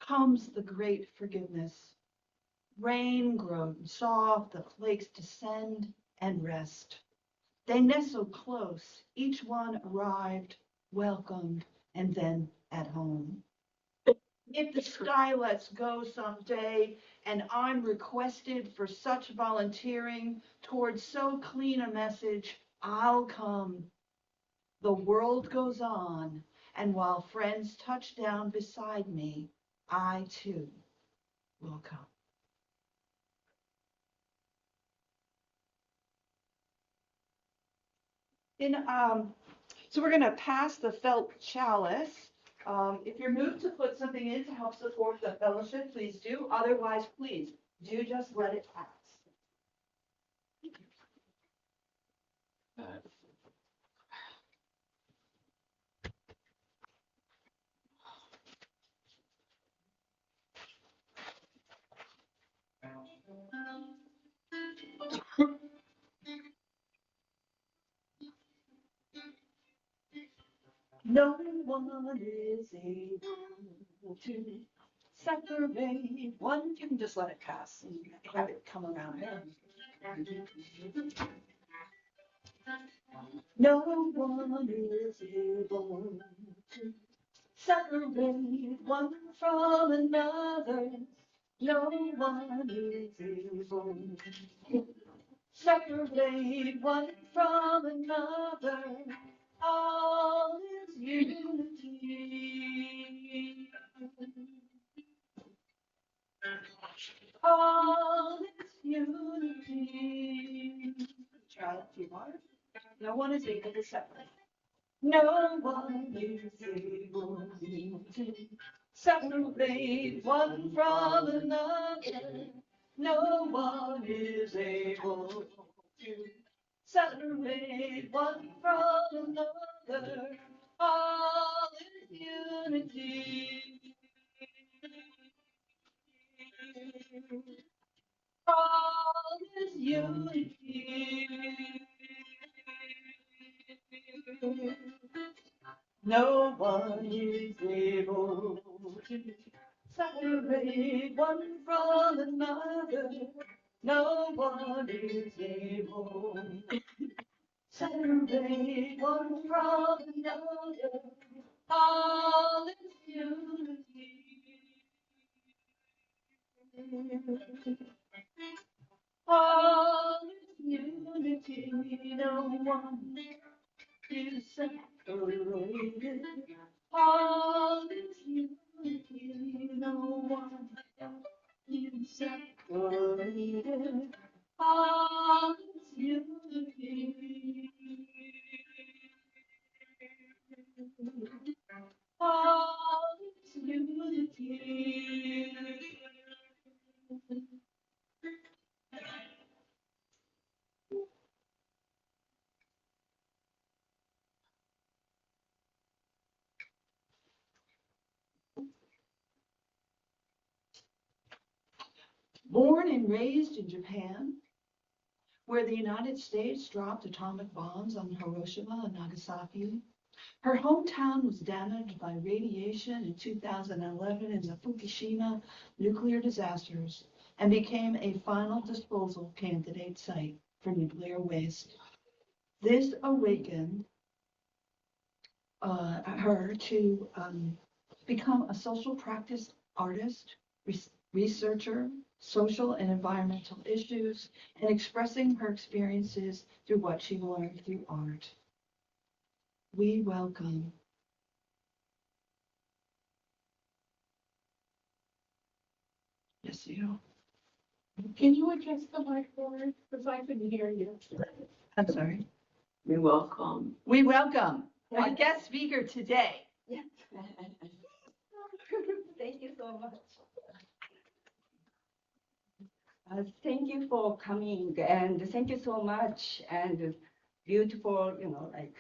comes the great forgiveness. Rain grown soft, the flakes descend and rest. They nestled close, each one arrived, welcomed, and then at home. If the sky lets go someday, and I'm requested for such volunteering towards so clean a message, I'll come. The world goes on, and while friends touch down beside me, I too will come. So we're going to pass the felt chalice. If you're moved to put something in to help support the fellowship, please do. Otherwise, please do just let it pass. No one is able to separate one. You can just let it pass and have it come around. No one is able to separate one from another. No one is able to separate one from another. All is unity. All is unity. Try a few more. No one is able to separate. No one is able to separate one from another. No one is able to separate one from another. All is unity. All is unity. No one is able to separate one from another. No one is able to separate one from another. All is unity. All is unity. No one is separated. All is unity. No one is separated. All is unity. All is unity. Born and raised in Japan, where the United States dropped atomic bombs on Hiroshima and Nagasaki, her hometown was damaged by radiation in 2011 in the Fukushima nuclear disasters and became a final disposal candidate site for nuclear waste. This awakened her to become a social practice artist, researcher, social and environmental issues, and expressing her experiences through what she learned through art. We welcome Yasuyo. Can you adjust the mic forward? Because I couldn't hear you. I'm sorry. We welcome. We welcome our guest speaker today. Yeah. Thank you so much. Thank you for coming, and thank you so much, and beautiful, like,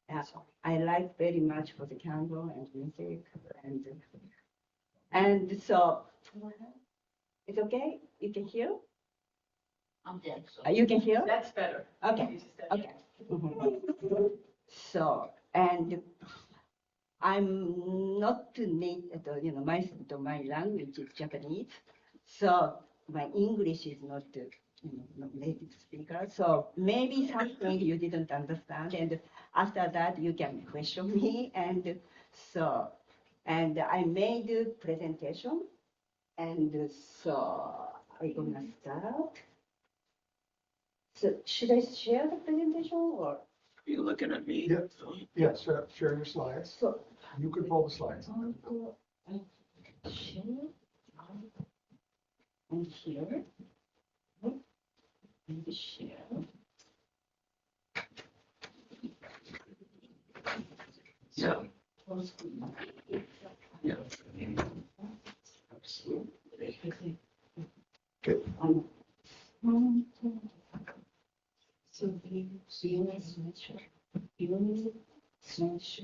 yeah, I like very much for the candle and music, and so it's okay. You can hear. I'm dead. So You can hear. that's better. Okay. Okay. So and I'm not native, my language is Japanese, so my English is not, not native speaker. So maybe something you didn't understand, and after that you can question me. And so, and I made a presentation, and so I'm gonna start. So should I share the presentation or? Are you looking at me? Yeah. Yeah, share your slides. So You control the slides. share and here and share. Yeah. Yeah. Good. So you snatch, you snatch.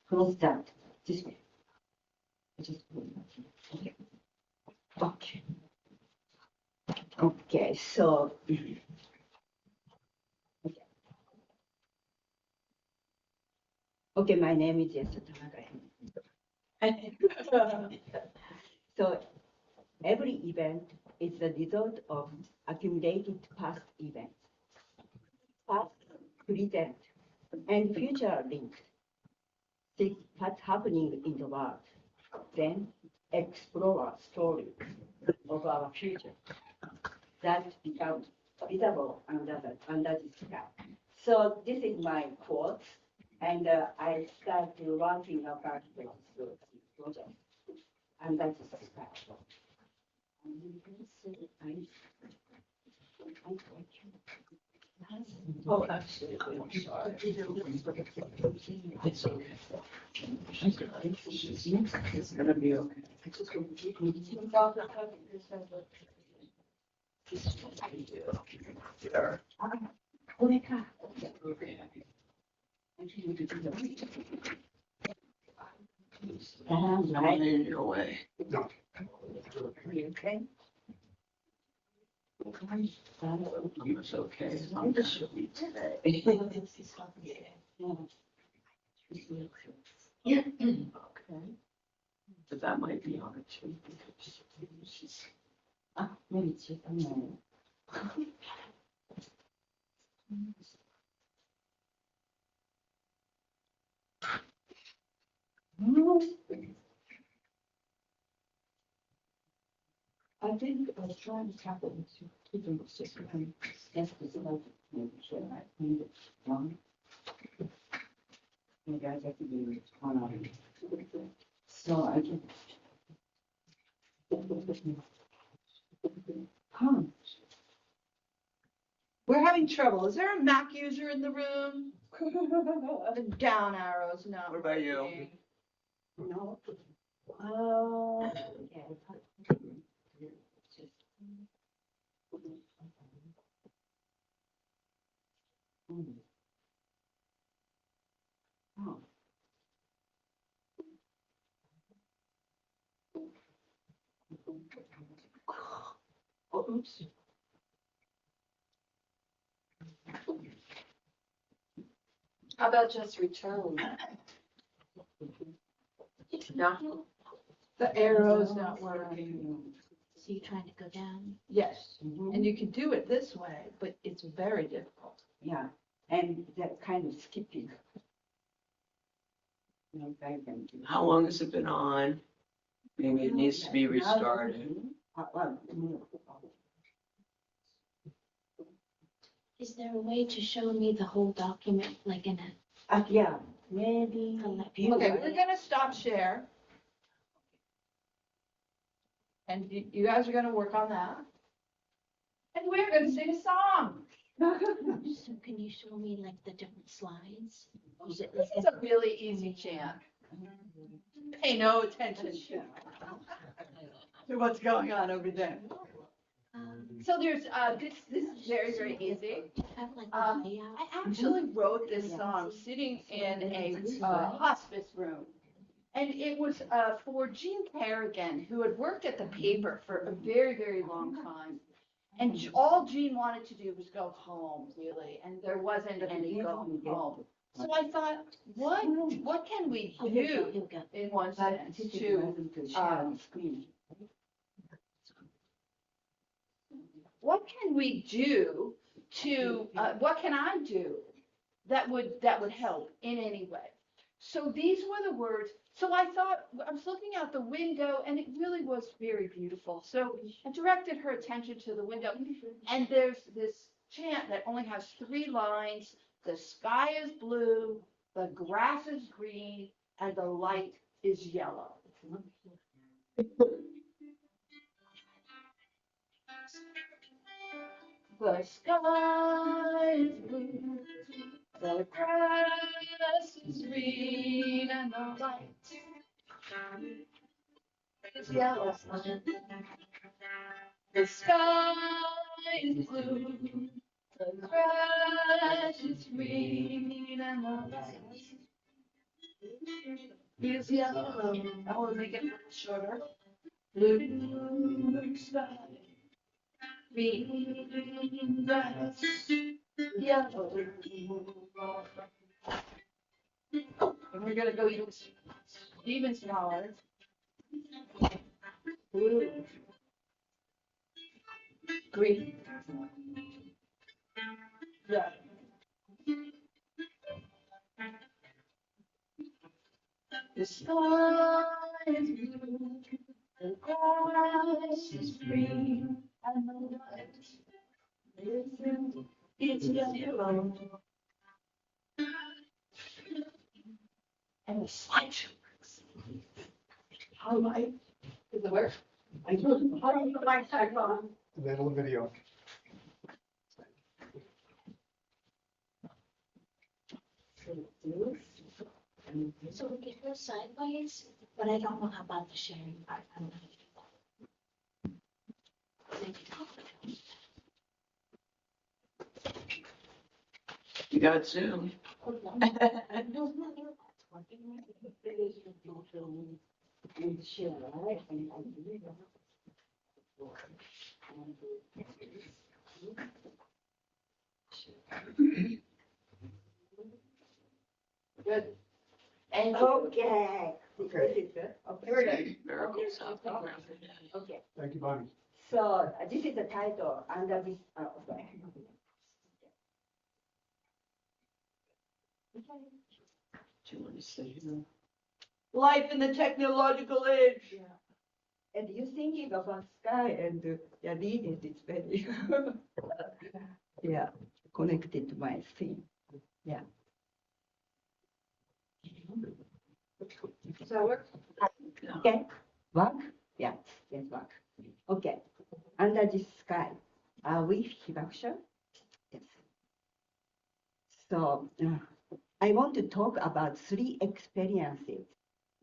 Close that. This way. Just okay. Okay. Okay. So. Okay, my name is Yasuyo Tanaka. So every event is the result of accumulated past events. Past, present, and future are linked. See what's happening in the world. Then explore stories of our future that become visible under the sky. So this is my quote, and I started writing about this project under the sky. And you can see Oh, absolutely. I'm sorry. It's okay. It's gonna be okay. There. Okay. No one in your way. No. okay? It's okay. As long as she'll be today. Okay. But that might be on it too. Because Maybe it's just a minute. I think I was trying to tackle this. Keeping it just yes, this like maybe sure I cleaned it wrong. You guys have to be on on. So I can. Huh. We're having trouble. Is there a Mac user in the room? The down arrows, no. What about you? No. Yeah. Oh. Oh, oops. How about just return? No. The arrow's not working. So you're trying to go down? Yes, Mhm. and you can do it this way, but it's very difficult. Yeah, and that kind of skipping. No, I can do. How long has it been on? Maybe it needs to be restarted. Is there a way to show me the whole document, like in a, Yeah, maybe. Okay, we're gonna stop share. And you guys are gonna work on that. And we're gonna sing a song. so can you show me like the different slides? Is it This like is a really easy chant. Pay no attention to what's going on over there. So there's, this is very, very easy. Have like Um, a layout. I actually wrote this song sitting in a hospice room. And it was for Jean Carrigan, who had worked at the paper for a very, very long time. And all Jean wanted to do was go home, really, and there wasn't any going home. So I thought, what can we Oh, here we go, do here we go. in one sense to what can we do to what can I do that would help in any way? So these were the words. So I thought, I was looking out the window and it really was very beautiful. So I directed her attention to the window, and there's this chant that only has 3 lines. The sky is blue, the grass is green, and the light is yellow. The sky is blue, the grass is green, and the light is yellow. The sky is blue, the grass is green, and the light is yellow. I will make it a little shorter. Blue sky, green grass, yellow. And we're gonna go even smaller. Blue, green, yellow. The sky is blue, the grass is green, and the light is yellow. And the slideshow works. How do I, does it work? How do you put my tag on? That'll video. So we get her sideways, but I don't know how about the sharing part. I don't know how to do that. Thank you. You got Zoom. No, that's working. And share, right? And Good. And okay. Okay. This is good. Okay. here we go. Miracles happen. Okay. Thank you, Bonnie. So this is the title under this. Okay. Do you want to say? Life in the technological age. And you thinking about sky and reading it is very connected to my theme. Yeah. Does that work? Okay. Work? Yeah. Yes, work. Okay. Under this sky, are we Hibakusha? Yes. So I want to talk about 3 experiences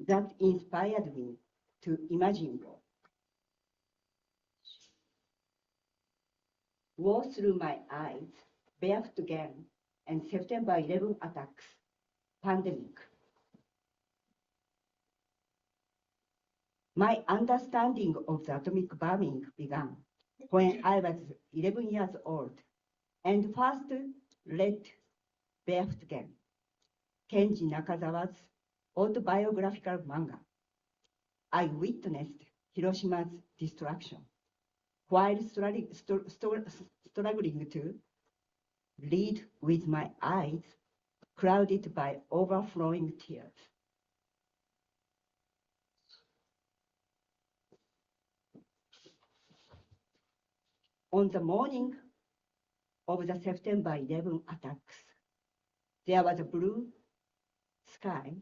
that inspired me to imagine war. War through my eyes, barefoot again, and September 11 attacks, pandemic. My understanding of the atomic bombing began when I was 11 years old and first read Barefoot Again, Kenji Nakazawa's autobiographical manga. I witnessed Hiroshima's destruction while struggling to read with my eyes clouded by overflowing tears. On the morning of the September 11 attacks, there was a blue sky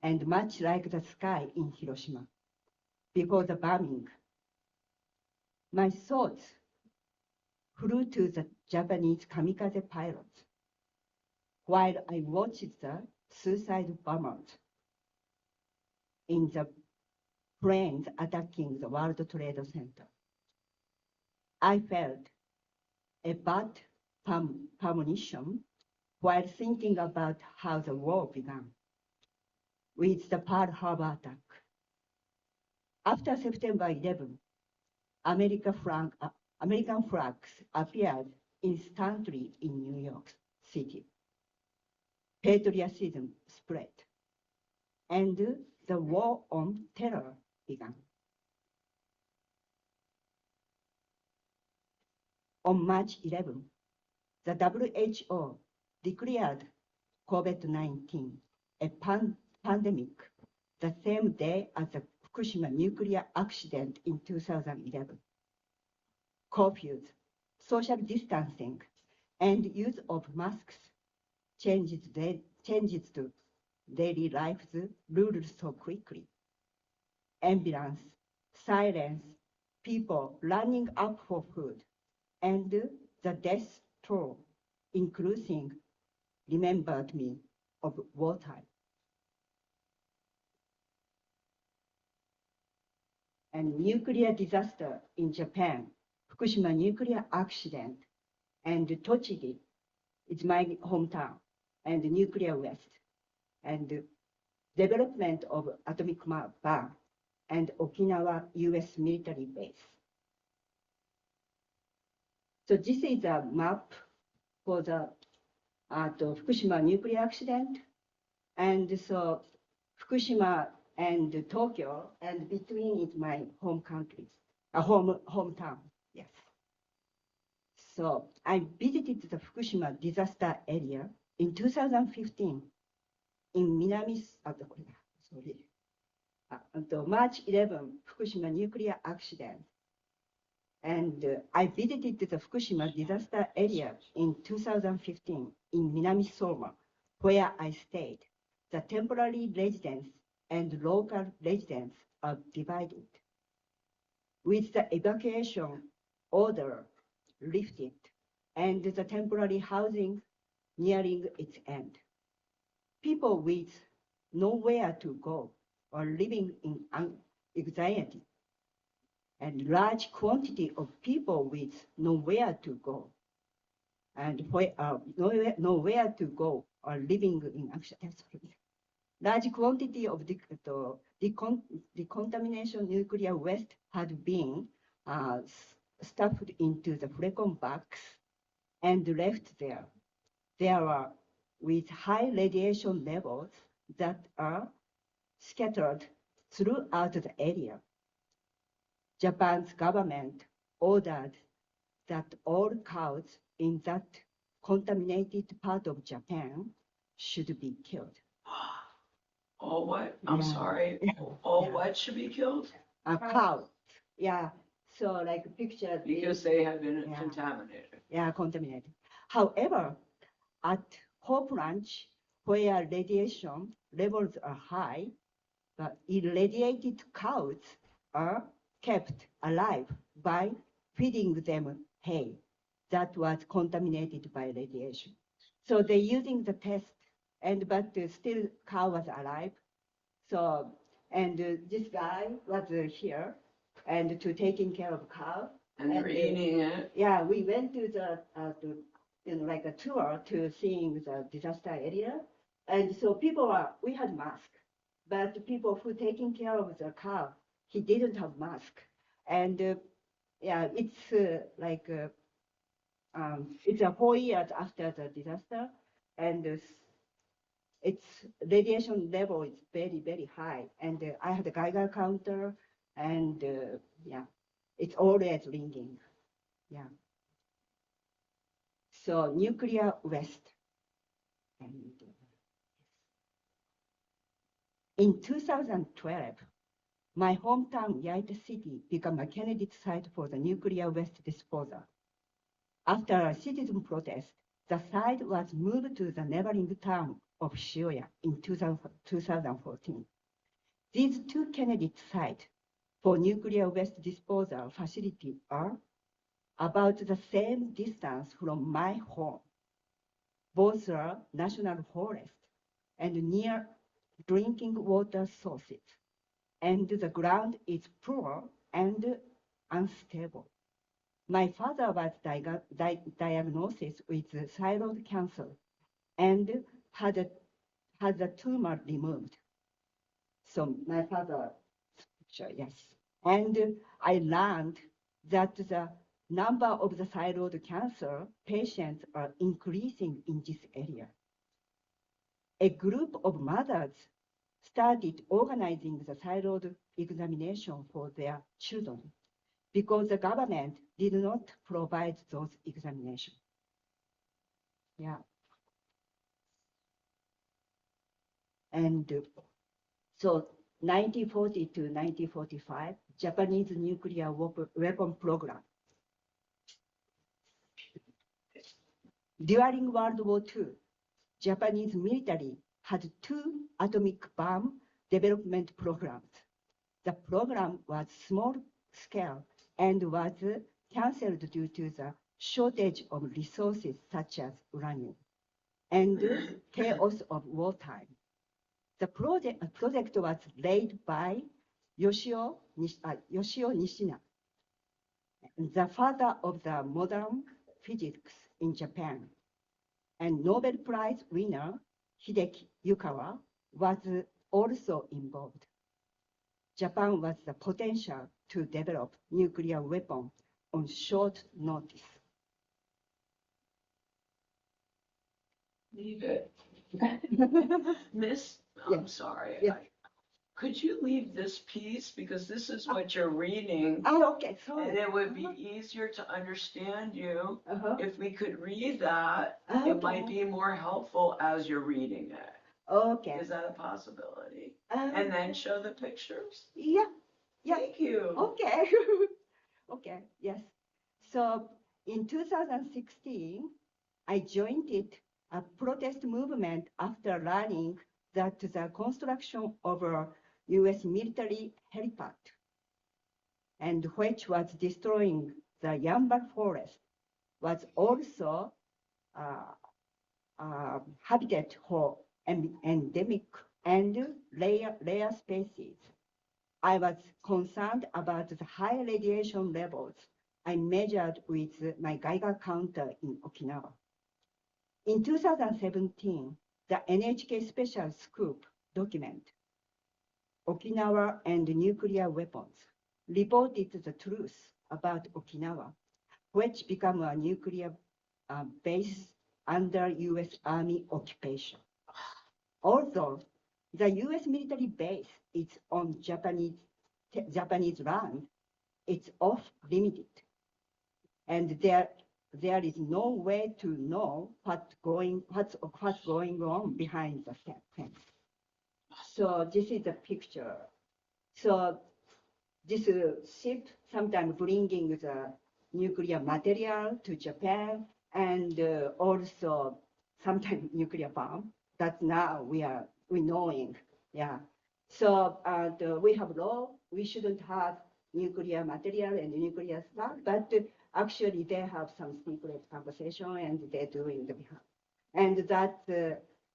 and much like the sky in Hiroshima before the bombing. My thoughts flew to the Japanese kamikaze pilots while I watched the suicide bombers in the planes attacking the World Trade Center. I felt a bad premonition while thinking about how the war began with the Pearl Harbor attack. After September 11, American flags appeared instantly in New York City. Patriotism spread, and the war on terror began. On March 11, the WHO declared COVID-19 a pandemic the same day as the Fukushima nuclear accident in 2011. Curfews, social distancing, and use of masks changes to daily life's rules so quickly. Ambulance, sirens, people running up for food, and the death toll, including remembered me of wartime. And nuclear disaster in Japan, Fukushima nuclear accident, and Tochigi is my hometown, and nuclear waste, and development of atomic bomb, and Okinawa US military base. So this is a map for the Fukushima nuclear accident. And so Fukushima and Tokyo, and between is my home country, hometown, yes. So I visited the Fukushima disaster area in 2015 in March 11, Fukushima nuclear accident. And I visited the Fukushima disaster area in 2015 in Minami Soma, where I stayed. The temporary residents and local residents are divided. With the evacuation order lifted and the temporary housing nearing its end, people with nowhere to go are living in anxiety, and large quantity of people with nowhere to go and nowhere to go are living in anxiety. Large quantity of decontamination nuclear waste had been stuffed into the Flecon bags and left there. There are with high radiation levels that are scattered throughout the area. Japan's government ordered that all cows in that contaminated part of Japan should be killed. All what? I'm Yeah. sorry. All Yeah. what should be killed? Cows. Yeah. So like picture. Because they have been Yeah. contaminated. Yeah, contaminated. However, at Hope Ranch, where radiation levels are high, the irradiated cows are kept alive by feeding them hay that was contaminated by radiation. So they're using the test, but still cow was alive. So, and this guy was here and to taking care of cow. And they're eating it. Yeah, we went to the like a tour to seeing the disaster area, and so we had masks, but people who taking care of the cow, he didn't have mask, and yeah, it's it's 4 years after the disaster, and its radiation level is very, very high, and I had a Geiger counter, and yeah, it's always ringing, yeah. So nuclear waste. And in 2012, my hometown, Yaita City, became a candidate site for the nuclear waste disposal. After a citizen protest, the site was moved to the neighboring town of Shibuya in 2014. These two candidate sites for nuclear waste disposal facility are about the same distance from my home. Both are national forests and near drinking water sources, and the ground is poor and unstable. My father was diagnosed with thyroid cancer and had the tumor removed. So my father, sure, yes. And I learned that the number of the thyroid cancer patients are increasing in this area. A group of mothers started organizing the thyroid examination for their children because the government did not provide those examinations. Yeah. And so 1940 to 1945, Japanese nuclear weapon program. During World War II, Japanese military had 2 atomic bomb development programs. The program was small scale and was canceled due to the shortage of resources such as uranium and chaos of wartime. The project was led by Yoshio Nishina, the father of the modern physics in Japan. And Nobel Prize winner Hideki Yukawa was also involved. Japan was the potential to develop nuclear weapons on short notice. Leave it. Miss, Yeah. I'm sorry. Yeah. Could you leave this piece because this is what you're reading? Oh, okay, sorry. And it would be easier to understand you Uh-huh. if we could read that. Okay. It might be more helpful as you're reading it. Okay. Is that a possibility? And then show the pictures? Yeah. Yeah. Thank you. Okay. Okay, yes. So in 2016, I joined a protest movement after learning that the construction of a US military helipad, and which was destroying the Yambar forest, was also habitat for endemic and rare species. I was concerned about the high radiation levels I measured with my Geiger counter in Okinawa. In 2017, the NHK Special Scoop document, Okinawa and Nuclear Weapons, reported the truth about Okinawa, which became a nuclear base under US Army occupation. Although the US military base is on Japanese land, it's off limited. And there is no way to know what's going on behind the fence. So this is the picture. So this ship sometimes bringing the nuclear material to Japan and also sometimes nuclear bomb. That now we knowing, yeah. So we have law. We shouldn't have nuclear material and nuclear stuff, but actually they have some secret conversation and they're doing the behind. And that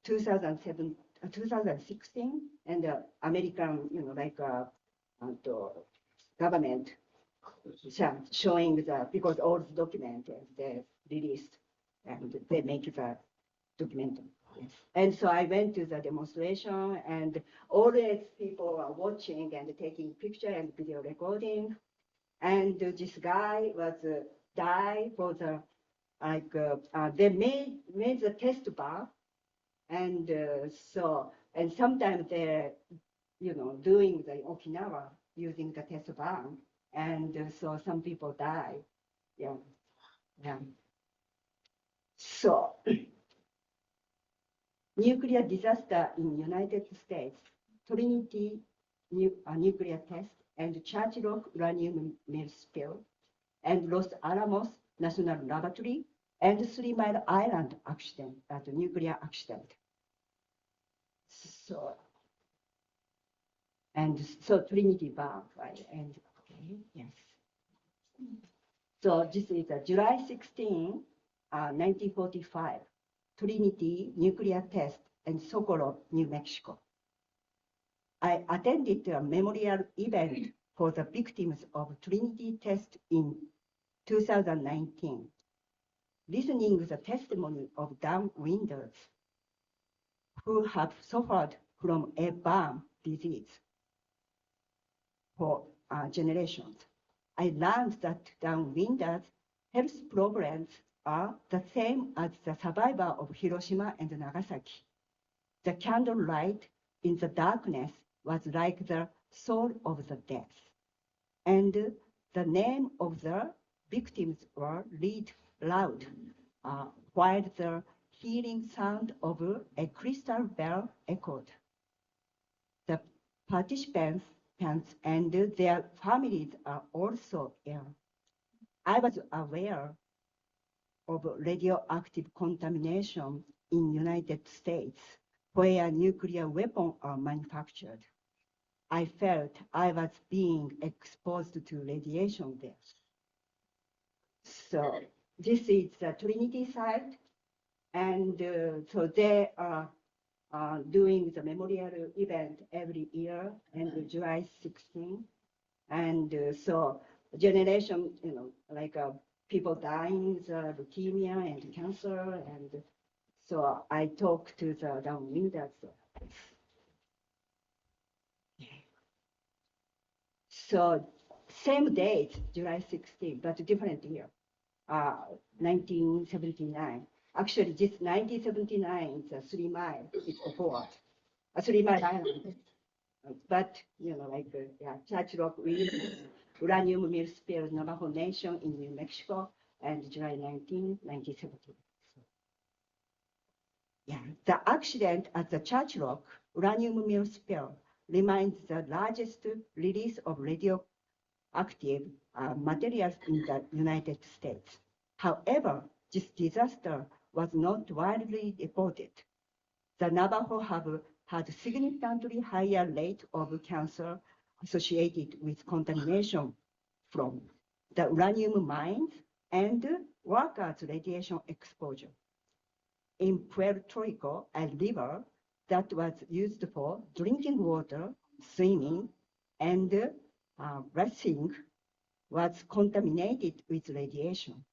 2016, and the American, government showing because all the documents they released and they make the document. Yes. And so I went to the demonstration and all these people are watching and taking picture and video recording. And this guy was died for the, they made the test bar. And and sometimes they're, doing the Okinawa using the test bomb. And so some people die. Yeah. Yeah. So nuclear disaster in United States, Trinity nuclear test, and Church Rock uranium mill spill, and Los Alamos National Laboratory, and 3 Mile Island accident, nuclear accident. So Trinity bomb, right? And okay, yes. So this is July 16, 1945, Trinity nuclear test in Socorro, New Mexico. I attended a memorial event for the victims of Trinity test in 2019, listening to the testimony of downwinders who have suffered from a burn disease for generations. I learned that downwinders' health problems are the same as the survivor of Hiroshima and Nagasaki. The candlelight in the darkness was like the soul of the dead, and the name of the victims were read loud, while the healing sound of a crystal bell echoed. The participants and their families are also ill. I was aware of radioactive contamination in United States, where nuclear weapons are manufactured. I felt I was being exposed to radiation there. So this is the Trinity site, and so they are doing the memorial event every year, and July 16. And so generation, like people dying, leukemia and cancer, and so I talked to the downwinders. So same date, July 16, but different year, 1979. Actually, this 1979 is a 3 mile, it's forward, a 3 mile island. But, Church Rock, uranium mill spill, Navajo Nation in New Mexico, and July 19, 1970. Yeah, the accident at the Church Rock uranium mill spill remains the largest release of radioactive materials in the United States. However, this disaster was not widely reported. The Navajo have had significantly higher rate of cancer associated with contamination from the uranium mines and workers' radiation exposure. In Puerto Rico, a river that was used for drinking water, swimming, and breathing was contaminated with radiation.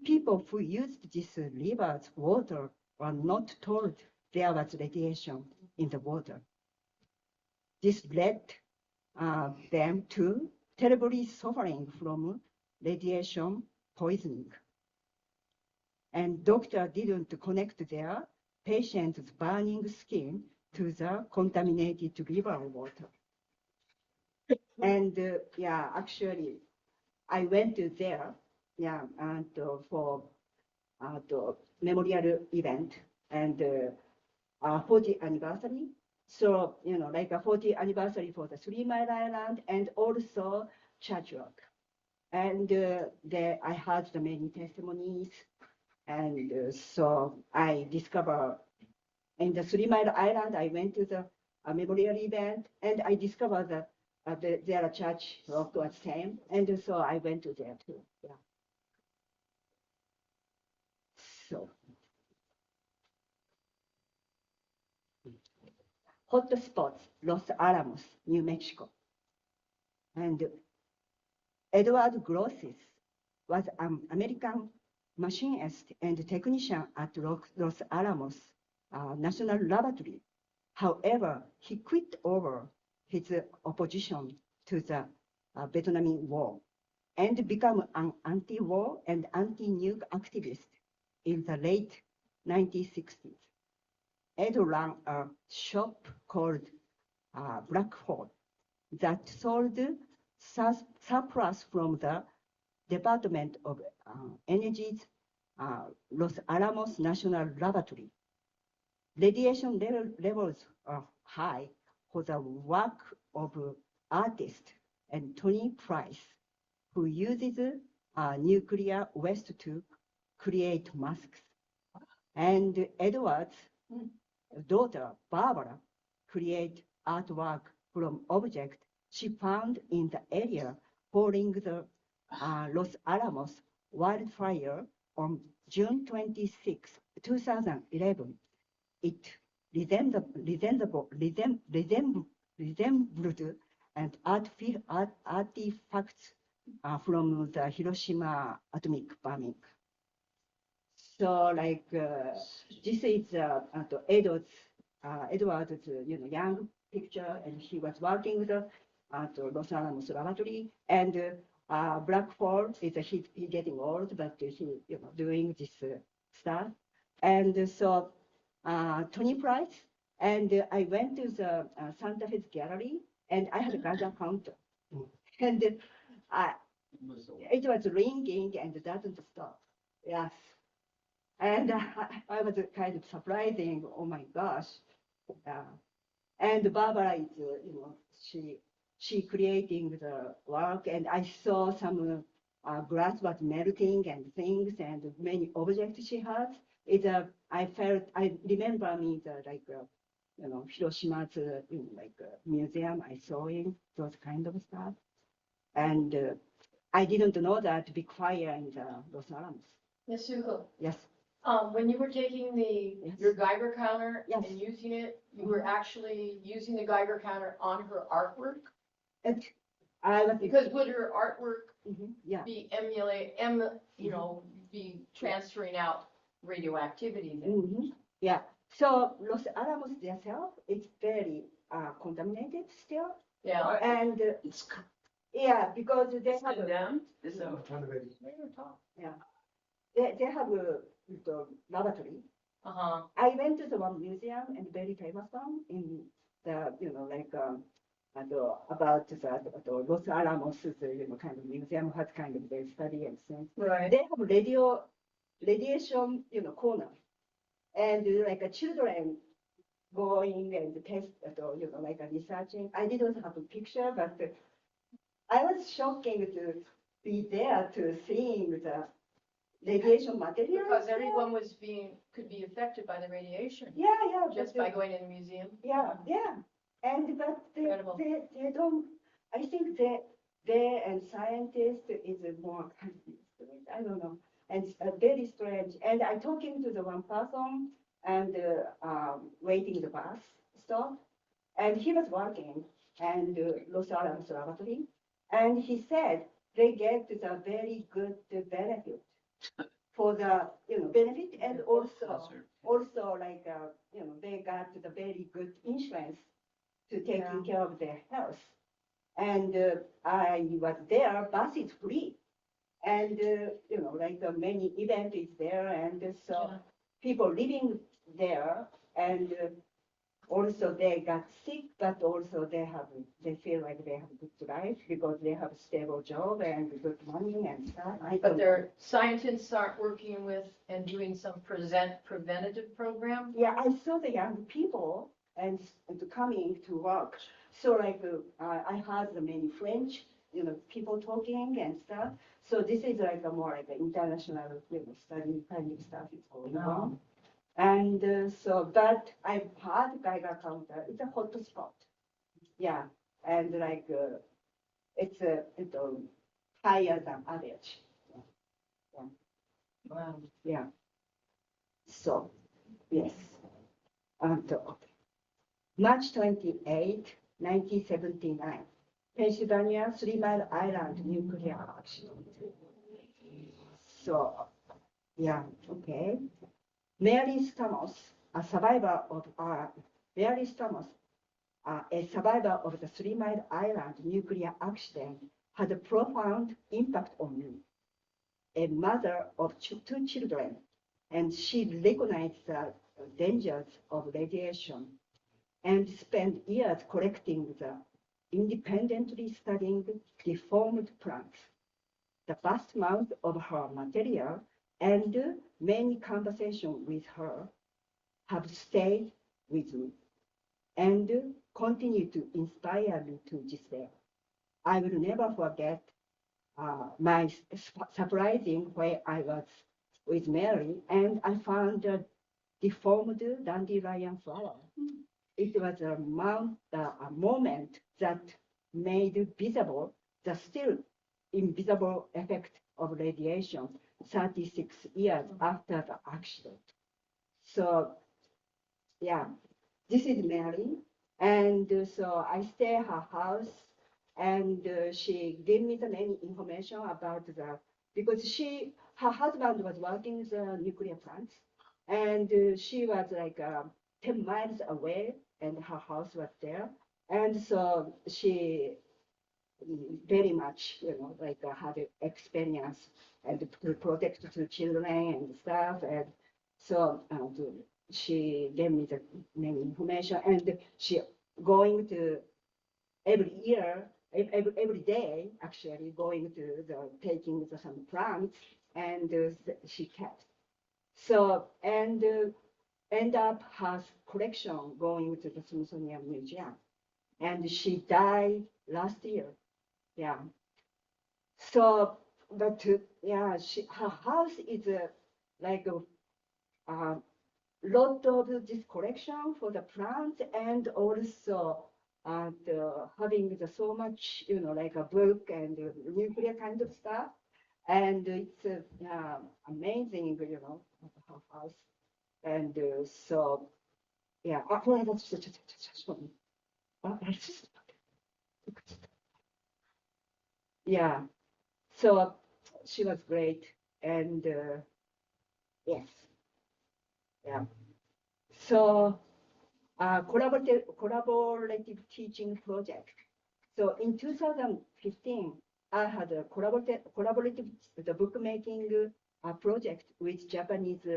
People who used this river's water were not told there was radiation in the water. This led them to terribly suffering from radiation poisoning. And doctor didn't connect their patient's burning skin to the contaminated river water. And actually, I went to there, and for the memorial event and 40th anniversary. So, like a 40th anniversary for the 3 Mile Island and also Church Rock. And I heard the many testimonies. And so I discovered in the 3 Mile Island, I went to the memorial event, and I discovered that their Church Rock was same. And so I went to there too. Yeah. So. Hot spots, Los Alamos, New Mexico. And Edward Grosses was an American machinist and technician at Los Alamos National Laboratory. However, he quit over his opposition to the Vietnamese War and became an anti-war and anti-nuke activist in the late 1960s. Ed ran a shop called Black Hole that sold surplus from the Department of Energy's Los Alamos National Laboratory. Radiation levels are high for the work of artist and Tony Price, who uses nuclear waste to create masks. And Edward's daughter, Barbara, create artwork from objects she found in the area following the Los Alamos wildfire on June 26, 2011. It resembled and artifacts from the Hiroshima atomic bombing. So like this is Edward's young picture, and he was working with at Los Alamos Laboratory, and Black Hole is he getting old, but he doing this stuff, and so Tony Price, and I went to the Santa Fe's gallery, and I had a Geiger counter, and it was ringing and it doesn't stop. Yes. And I was kind of surprising. Oh my gosh! And Barbara is, she creating the work, and I saw some glass was melting and things, and many objects she has. I remember me Hiroshima's museum. I saw in those kind of stuff, and I didn't know that big fire in the Los Alamos. Yasuko, Yes. when you were taking Yes. your Geiger counter Yes. and using it, you were actually using the Geiger counter on her artwork? I was Because would her artwork yeah. be be transferring out radioactivity then? Yeah. So Los Alamos themselves, it's very contaminated still, Yeah. and yeah, because they It's have condemned? Is that? Renovated. they have the laboratory. Uh-huh. I went to the one museum, and very famous one in the about the Los Alamos kind of museum has kind of their study and things. Right. They have radiation corner, and children going and test researching. I didn't have a picture, but I was shocking to be there to seeing the radiation material. Because everyone could be affected by the radiation. Yeah, Just by going in the museum. Yeah, and but Incredible. they don't. I think they and scientists is more confused. I don't know, and it's very strange. And I talking to the one person and waiting the bus stop, and he was working and Los Alamos Laboratory, and he said they get the very good benefit for the benefit, and also they got the very good insurance to taking care of their health. And I was there, bus is free, and many event is there, and so people living there, and also they got sick, but also they feel like they have a good life because they have a stable job and good money and stuff. But their scientists aren't working with and doing some preventative program? Yeah, I saw the young people and coming to work. So I heard the many French, people talking and stuff. So this is more like an international, study kind of stuff is going on. And but I've heard Geiger counter. It's a hot spot. Yeah, and it's higher than average. Yeah. Wow. Yeah. So, yes. And March 28, 1979, Pennsylvania 3 Mile Island nuclear accident. So, yeah, okay. Mary Stamos, a survivor of the 3 Mile Island nuclear accident, had a profound impact on me. A mother of two children, and she recognized the dangers of radiation and spent years independently studying deformed plants. The vast amount of her material and many conversations with her have stayed with me and continue to inspire me to this day. I will never forget my surprising where I was with Mary, and I found a deformed dandelion flower. It was a moment that made visible the still invisible effect of radiation 36 years after the accident. So, yeah, this is Mary, and so I stay at her house and she gave me the many information about because her husband was working in the nuclear plants, and she was like 10 miles away, and her house was there, and so she very much, like had experience and to protect the children and stuff. And so she gave me the many information, and she going to every year, every day, actually going to taking some plants, and she kept. So, and end up her collection going to the Smithsonian Museum. And she died last year. Yeah. So, but yeah, her house is like a lot of this collection for the plants, and also having so much, like a book and nuclear kind of stuff. And it's amazing, her house. And so, yeah. Yeah. So she was great. And yes. Yeah. So collaborative teaching project. So in 2015, I had a collaborative the bookmaking project with Japanese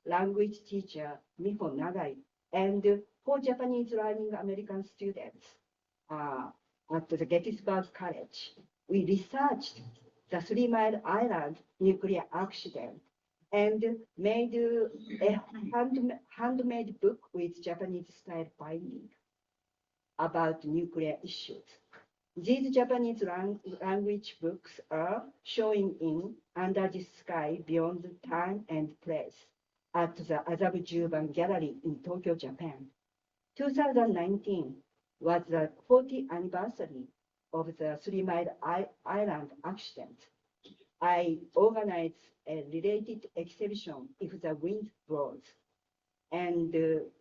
language teacher Miho Nagai, and for Japanese learning American students at the Gettysburg College. We researched the 3 Mile Island nuclear accident and made a handmade book with Japanese style binding about nuclear issues. These Japanese language books are showing in Under the Sky Beyond Time and Place at the Azabu Juban Gallery in Tokyo, Japan. 2019 was the 40th anniversary of the 3 Mile Island accident. I organized a related exhibition, If the Wind Blows, and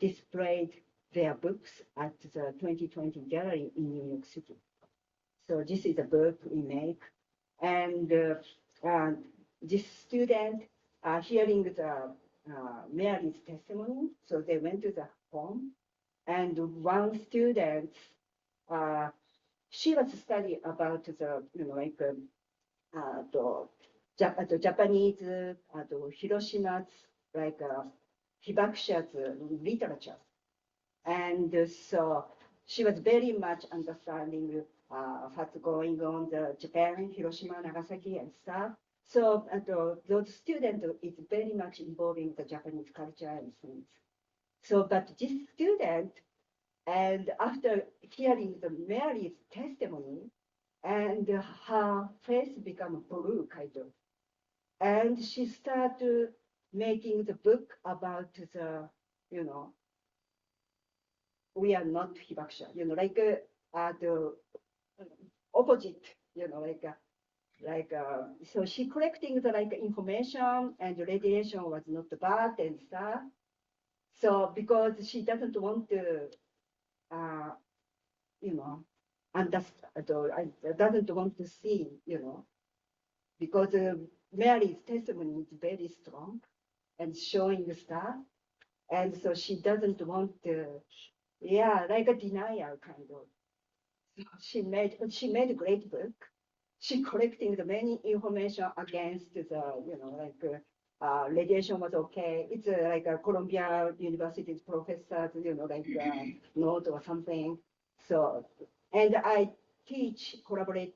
displayed their books at the 2020 gallery in New York City. So this is a book we make. And this student hearing the Mary's testimony, so they went to the home. And one student, she was studying about the, like the Japanese, Hiroshima's, like Hibakusha's literature. And so she was very much understanding what's going on the Japan, Hiroshima, Nagasaki, and stuff. So those students is very much involving the Japanese culture and things. So, but this student, and after hearing the Mary's testimony, and her face became blue, kind of. And she started making the book about the, we are not Hibakusha, like the opposite, so she collecting the information, and radiation was not bad and stuff. So because she doesn't want to, understand, doesn't want to see, because Mary's testimony is very strong and showing the stuff, and so she doesn't want to, like a denial kind of. She made a great book. She collecting the many information against the, radiation was okay. It's like a Columbia University's professor, note or something. So, and I collaborate,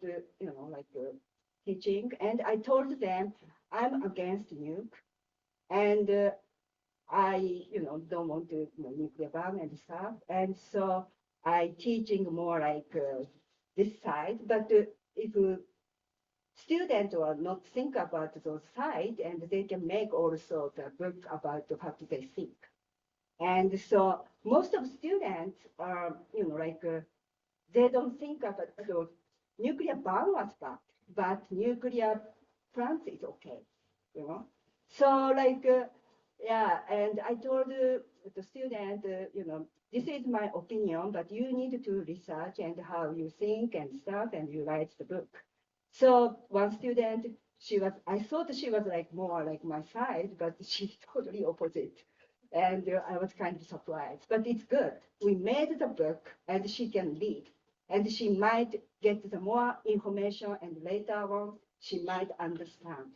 teaching, and I told them I'm against nuke, and I, don't want to nuclear bomb and stuff, and so I teaching more like this side. But if students will not think about those sides, and they can make also the book about what they think. And so most of students are, they don't think about nuclear bomb was bad, but nuclear plants is okay, So Yeah, and I told the student, this is my opinion, but you need to research and how you think and stuff, and you write the book. So one student, I thought she was like more like my side, but she's totally opposite. And I was kind of surprised, but it's good. We made the book and she can read, and she might get the more information, and later on she might understand.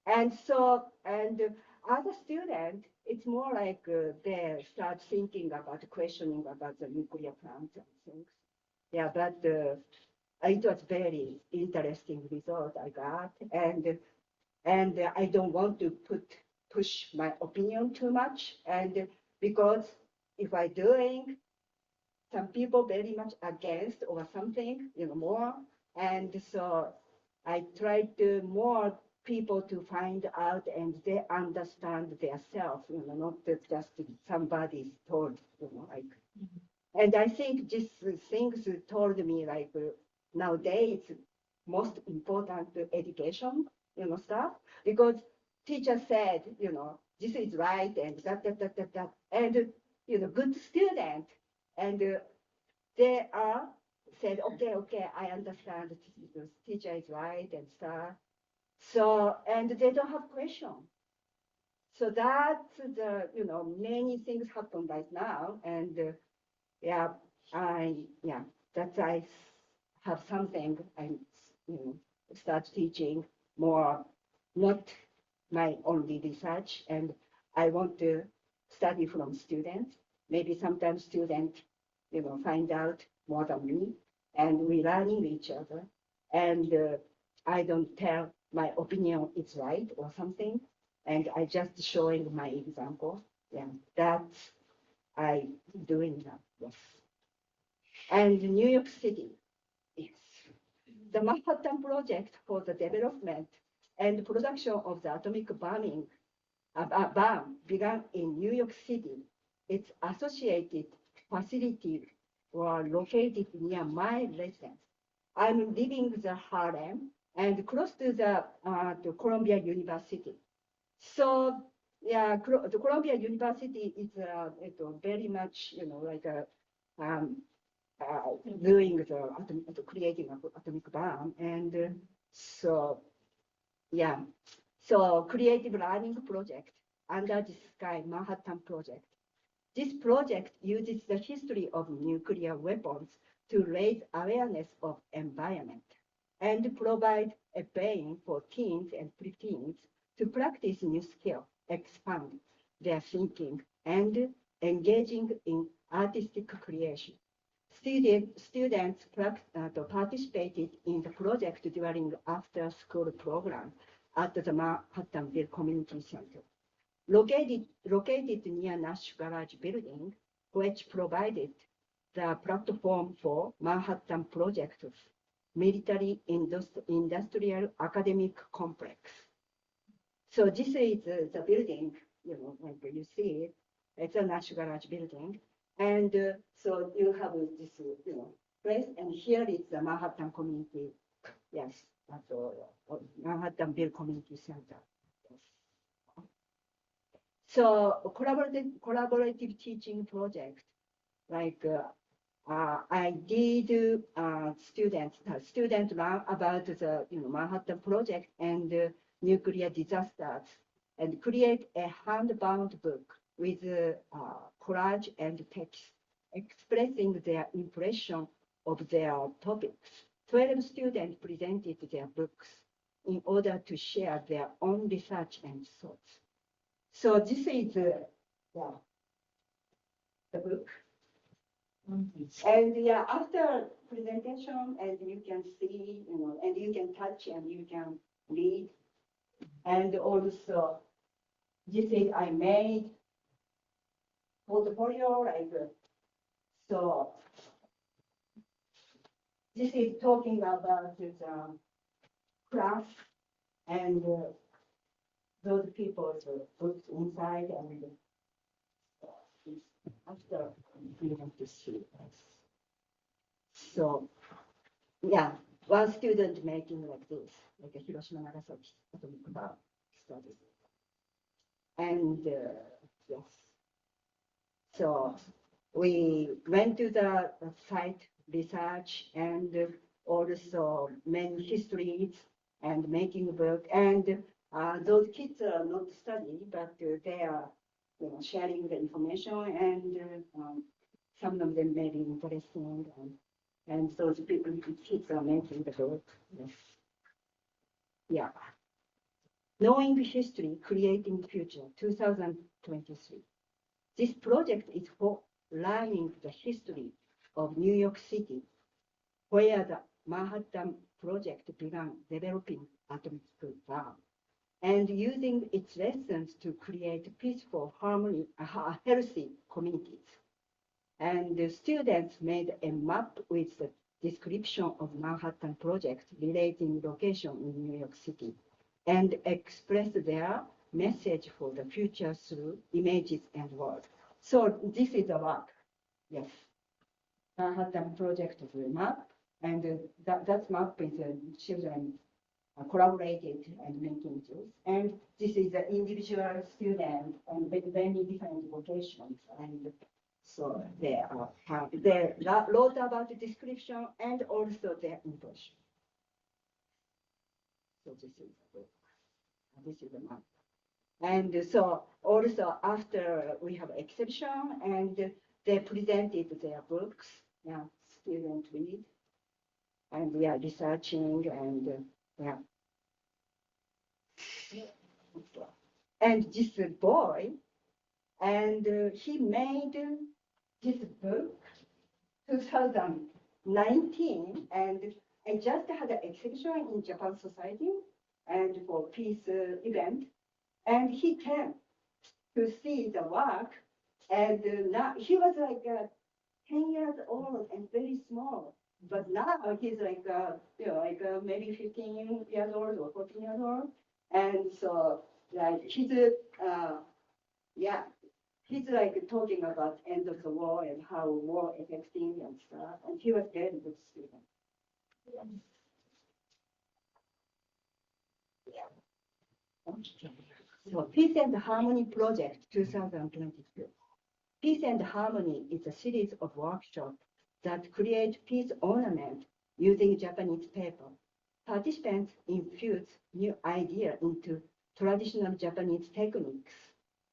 And so, and other student, it's more like they start thinking about questioning about the nuclear plant and things. Yeah, but it was very interesting result I got, and I don't want to push my opinion too much, and because if I doing some people very much against or something, more, and so I try to more people to find out and they understand their self, not that just somebody's told, like. And I think these things told me like nowadays most important education, stuff, because teacher said, this is right and that, and good student, and they are said, okay, I understand the teacher is right and stuff. So, and they don't have question. So that's many things happen right now, and yeah, yeah, that have something I, start teaching more, not my only research, and I want to study from students. Maybe sometimes students, find out more than me, and we learning each other. And I don't tell my opinion is right or something, and I just showing my example. Yeah, that's I doing that. Yes. And New York City, yes. The Manhattan Project for the development and production of the atomic bomb began in New York City. Its associated facilities were located near my residence. I'm living the Harlem and close to the Columbia University. So yeah, the Columbia University is very much, like a doing the creating of atomic bomb. And so, yeah, so creative learning project under the sky Manhattan Project. This project uses the history of nuclear weapons to raise awareness of environment and provide a vein for teens and preteens to practice new skill, expand their thinking, and engaging in artistic creation. Students participated in the project during after-school program at the Manhattanville Community Center, located near Nash Garage Building, which provided the platform for Manhattan Project's military industrial academic complex. So this is the building, like you see, it's a Nash Garage Building. And so you have this, place, and here is the Manhattan Community, yes, Manhattanville Community Center. Yes. So collaborative teaching project, like I did students learn about the Manhattan Project and nuclear disasters, and create a handbound book with collage and text expressing their impression of their topics. 12 students presented their books in order to share their own research and thoughts. So this is yeah, the book. And yeah, after presentation, and you can see, and you can touch and you can read. And also, this is I made portfolio, like, so this is talking about the class and those people's books inside, and after we have to see. So yeah, one student making like this, like a Hiroshima Nagasaki atomic bomb study. And yes, so we went to the site research and also many histories and making work. And those kids are not studying, but they are sharing the information, and some of them may be interesting. And those people, kids are making the work. Yes. Yeah. Knowing History, Creating Future, 2023. This project is for learning the history of New York City, where the Manhattan Project began developing atomic bomb, and using its lessons to create peaceful, healthy communities. And the students made a map with the description of Manhattan Project relating location in New York City, and express their message for the future through images and words. So this is a work, yes. Manhattan Project map, and that map is children collaborated and making tools. And this is an individual student and many different vocations. And so they wrote about the description and also their impression. So this is the book. This is the map. And so also after we have exhibition, and they presented their books. Yeah, students read, and we are researching, and yeah. And this boy, and he made this book 2019, and I just had an exhibition in Japan Society and for peace event, and he came to see the work, and now he was like 10 years old and very small, but now he's like maybe 15 years old or 14 years old, and so like he's he's like talking about end of the war and how war affecting and stuff, and he was very good student. Okay. So Peace and Harmony Project 2022. Peace and Harmony is a series of workshops that create peace ornament using Japanese paper. Participants infuse new ideas into traditional Japanese techniques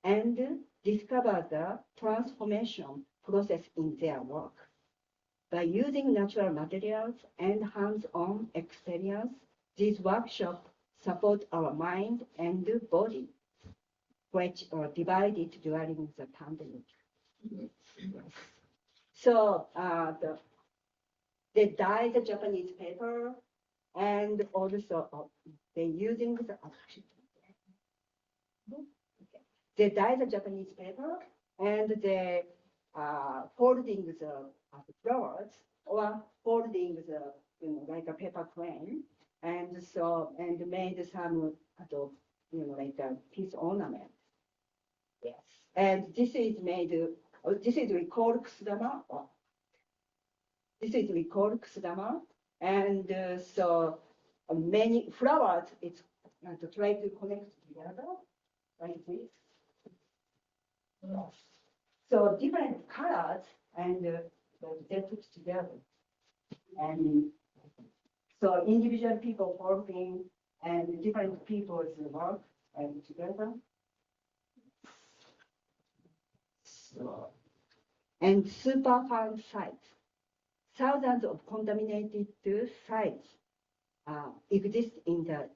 and discover the transformation process in their work. By using natural materials and hands-on experience, these workshops support our mind and body, which are divided during the pandemic. So they dye the Japanese paper, and also they using the they dye the Japanese paper, and they folding the flowers or folding the like a paper crane, and so and made some like a piece ornament. Yes, and this is made. This is we call kusudama. This is we call kusudama, and so many flowers. It's to try to connect together like this. Yes. So different colors, and they put together, and so individual people working and different people's work and together. So, and Superfund sites. Thousands of contaminated sites exist in the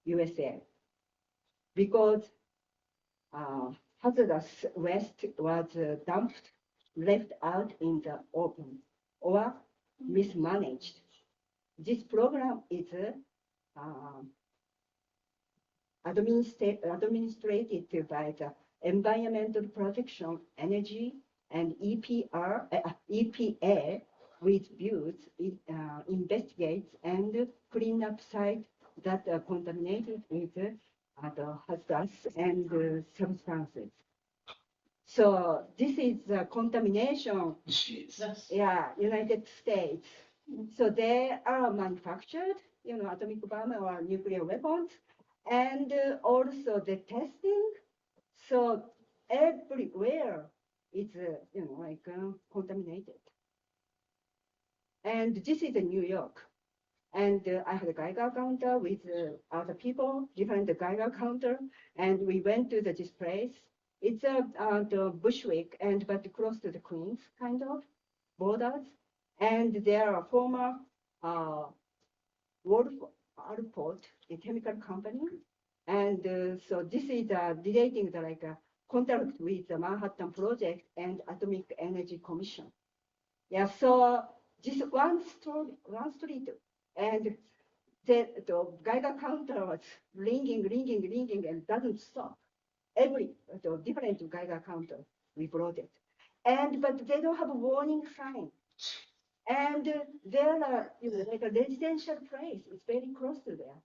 USA because hazardous waste was dumped, left out in the open, or mismanaged. This program is administrated by the Environmental Protection, Energy, and EPA, which views, investigates, and clean up sites that are contaminated with hazardous and substances. So this is the contamination. Jesus. Yeah, United States. So they are manufactured, atomic bomb or nuclear weapons, and also the testing. So everywhere it's contaminated. And this is in New York. And I had a Geiger counter with other people, different Geiger counter, and we went to this place. It's the Bushwick, but close to the Queens kind of borders, and there are former Alport, a chemical company, and so this is relating the contract with the Manhattan Project and Atomic Energy Commission. Yeah, so just one street, and the Geiger counter was ringing, and doesn't stop. Every different Geiger counter, we brought it. But they don't have a warning sign. And there are, like a residential place, it's very close to there.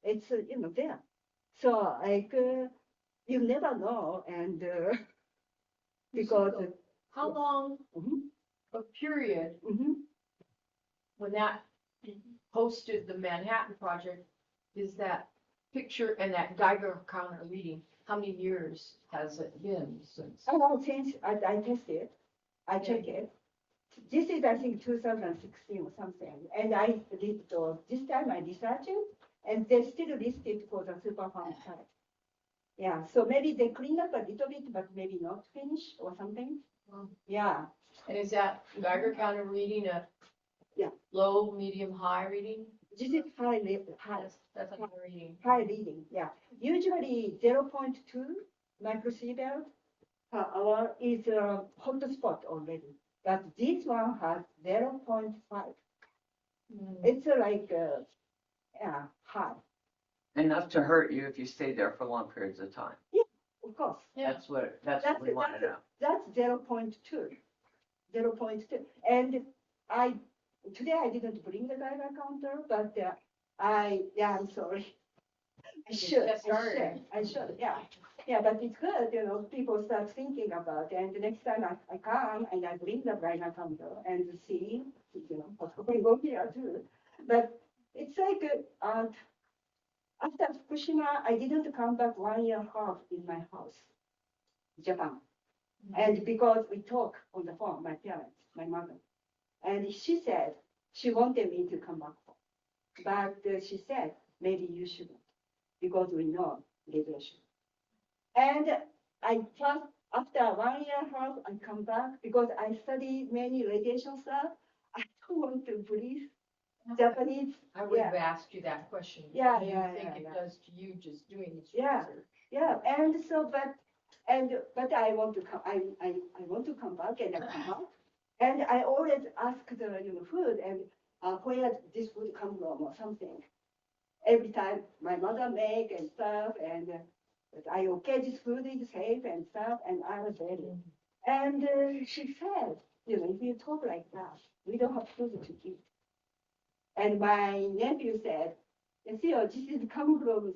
It's, there. So you never know, and because. So how long a period when that hosted the Manhattan Project is that picture and that Geiger counter reading? How many years has it been since? Oh, since I tested, I checked it. This is, I think, 2016 or something. And I did, this time I researched it, and they still listed for the Superfund site. Yeah, so maybe they cleaned up a little bit, but maybe not finished or something. Yeah. And is that Geiger counter reading a low, medium, high reading? This is high. That's a high reading. High reading, yeah. Usually 0.2 microsievert per hour is a hot spot already. But this one has 0.5. It's high. Enough to hurt you if you stay there for long periods of time. Yeah, of course. Yeah. That's what we want to know. That's 0.2. 0.2. And today I didn't bring the Geiger counter, but I'm sorry. I should, yeah. Yeah, but it's good, people start thinking about it. And the next time I come and I bring the Geiger counter and see, what's going on here too. But it's like, after Fukushima, I didn't come back 1.5 years in my house, Japan. And because we talk on the phone, my parents, my mother, and she said she wanted me to come back home. But she said, maybe you shouldn't, because we know radiation. And after 1.5 years, I come back because I study many radiation stuff. I don't want to breathe Japanese. I would have asked you that question. Yeah, What do you yeah, think yeah, it does to you just doing this Yeah. research? Yeah, and so, but I want to come. I want to come back, and I come back, and I always ask the food and where this food come from or something. Every time my mother make and stuff, and I okay, this food is safe and stuff, and I was ready. And she said, if you talk like that, we don't have food to eat. And my nephew said, Yasuyo, this is coming from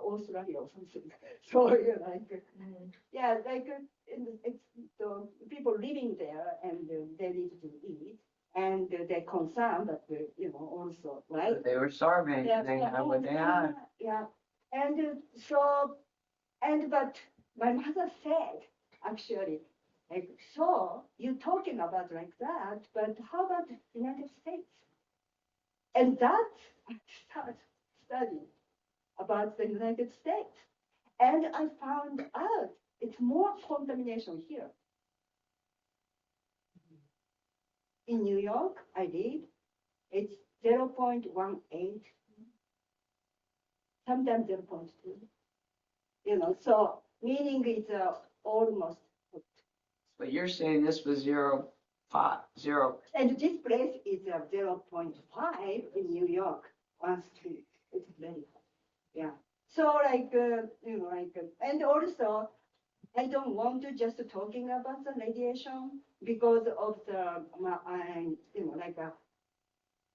Australia or something. So it's the people living there, and they need to eat, and they're concerned, but also right. But they were starving. Yeah, They had what they had. Yeah, and but my mother said actually, so you're talking about like that, but how about the United States? And that I started studying about the United States. And I found out it's more contamination here. In New York, I did, it's 0.18, sometimes 0.2. So meaning it's almost. But you're saying this was 0.0. And this place is 0.5 in New York, one street. It's very high. Yeah. So and also, I don't want to just talking about the radiation because of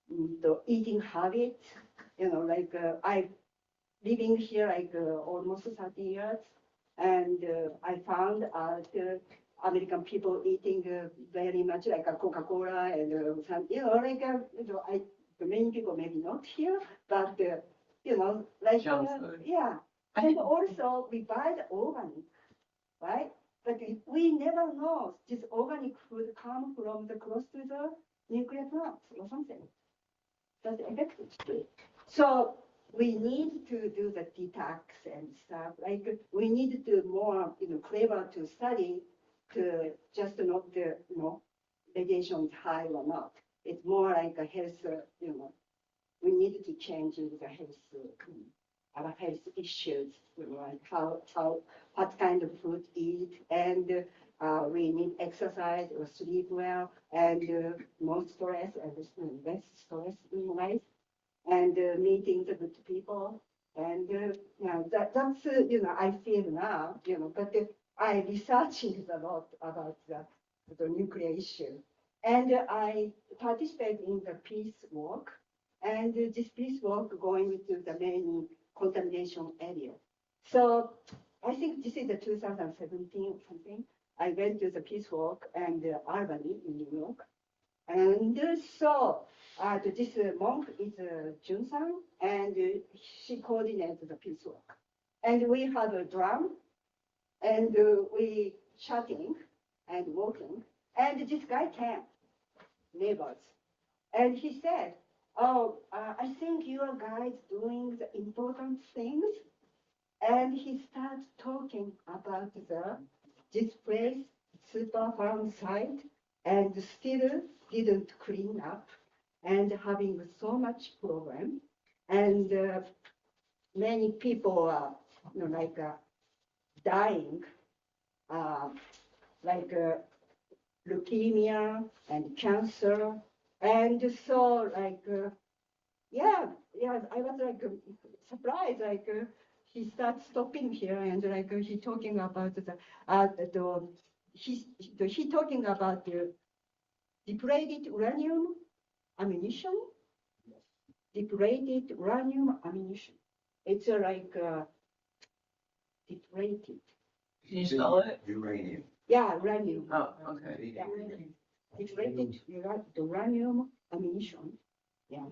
the eating habits. I living here almost 30 years, and I found out American people eating very much like a Coca-Cola and some, many people maybe not here, but Junk food. yeah. And also, we buy the organic, right? But we never know this organic food come from the close to the nuclear plants or something. That's effective too. So we need to do the detox and stuff. Like we need to more, clever to study to just not the, radiation is high or not. It's more like a health, we need to change the health, our health issues, like what kind of food eat, and we need exercise or sleep well, and more stress and less stress in life, and meeting the good people, and that's I feel now, but I researching a lot about the nuclear issue, and I participate in the peace work, and this peace work going to the main contamination area. So I think this is the 2017 or something. I went to the peace walk and Albany in New York. And so this monk is Jun-san, and she coordinates the peace walk. And we have a drum, and we chatting and walking. And this guy came, neighbors, and he said, "Oh, I think you are guys doing the important things." And he starts talking about this place, super farm site, and still didn't clean up, and having so much problem, and many people are, dying, like leukemia and cancer, and so yeah, I was surprised, he starts stopping here and he talking about he talking about the depleted uranium ammunition. Depleted uranium ammunition. It's depleted. Can you spell it? Uranium. Yeah, uranium. Oh, okay. Yeah. Depleted uranium ammunition. Yeah.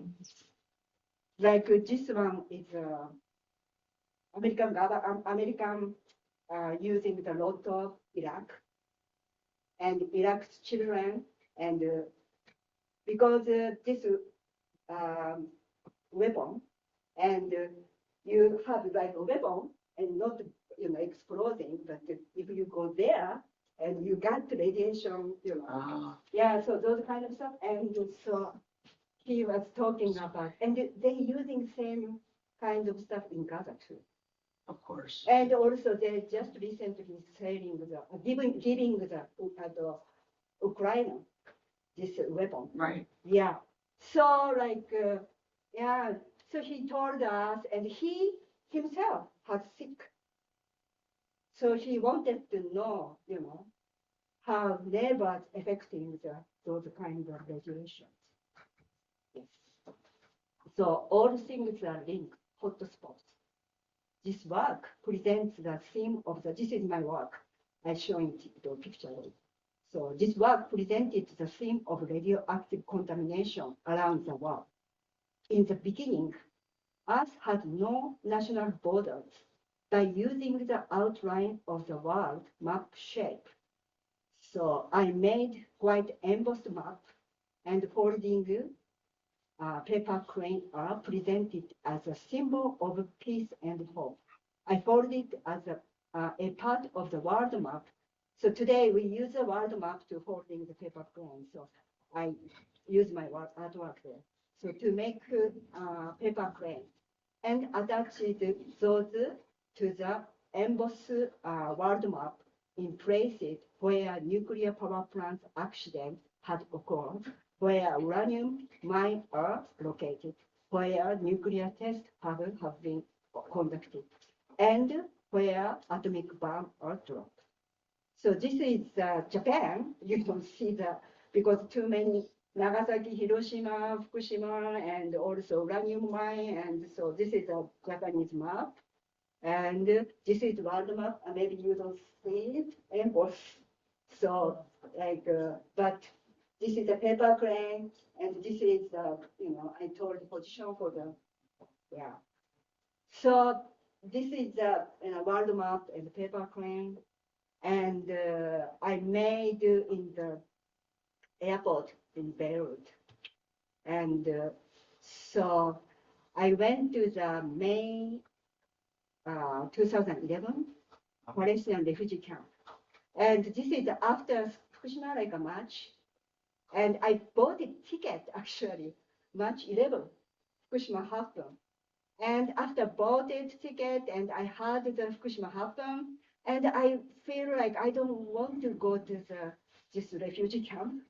Like this one is American using the lot of Iraq and Iraq's children, and because this weapon, and you have like a weapon and not exploding, but if you go there and you got radiation, yeah, so those kind of stuff, and so he was talking about, and they using same kind of stuff in Gaza too. Of course. And also they just recently selling giving the Ukraine this weapon. Right. Yeah. So yeah. So he told us, and he himself was sick. So he wanted to know, how neighbors affecting those kind of radiations. Yes. So all things are linked, hotspots. This work presents the theme of this is my work. I showing the picture. So this work presented the theme of radioactive contamination around the world. In the beginning, Earth had no national borders. By using the outline of the world map shape, so I made white embossed map, and folding paper crane are presented as a symbol of peace and hope. I folded as a part of the world map. So today we use the world map to folding the paper crane. So I use my artwork there. So to make paper crane and attach those to the embossed world map in places where nuclear power plant accident had occurred, where uranium mines are located, where nuclear tests have been conducted, and where atomic bombs are dropped. So this is Japan. You don't see because too many Nagasaki, Hiroshima, Fukushima, and also uranium mine, and so this is a Japanese map. And this is world map, and maybe you don't see it, embossed. So but this is a paper crane, and this is I told the position for the, yeah. So this is the world map and paper crane, and I made in the airport in Beirut. And so I went to the May 2011 Palestinian refugee camp. And this is after Fukushima, like a March. And I bought a ticket, actually, March 11, Fukushima happened. And after bought it ticket and I heard the Fukushima happen, and I feel like I don't want to go to this refugee camp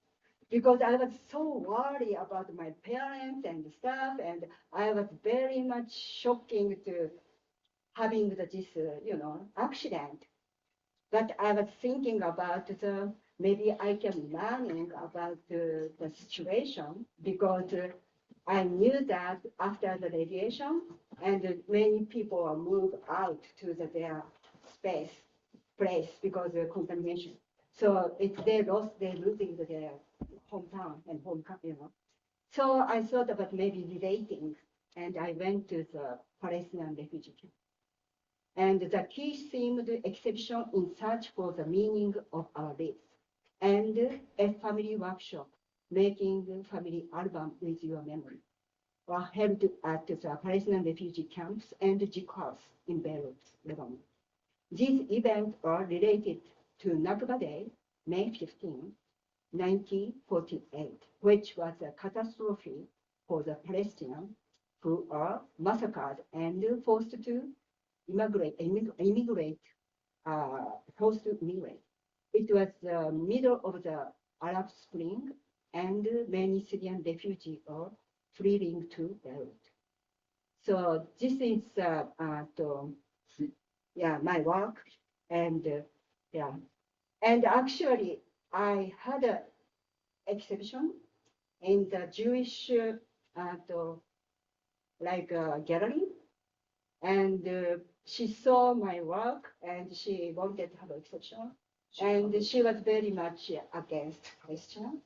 because I was so worried about my parents and stuff, and I was very much shocking to having this, accident. But I was thinking about maybe I can learning about the situation because I knew that after the radiation, and many people move out to their place because of contamination. So if they're losing their hometown and So I thought about maybe relating, and I went to the Palestinian refugee camp. And the key themed exhibition in search for the meaning of our lives, and a family workshop, making family album with your memory, were held at the Palestinian refugee camps and GCAS in Beirut, Lebanon. These events are related to Nakba Day, May 15, 1948, which was a catastrophe for the Palestinians who are massacred and forced to forced to immigrate. It was the middle of the Arab Spring, and many Syrian refugees are fleeing to Beirut. So this is my work, and and actually I had an exhibition in the Jewish gallery, and she saw my work and she wanted to have an exhibition, and she was very much against Christian.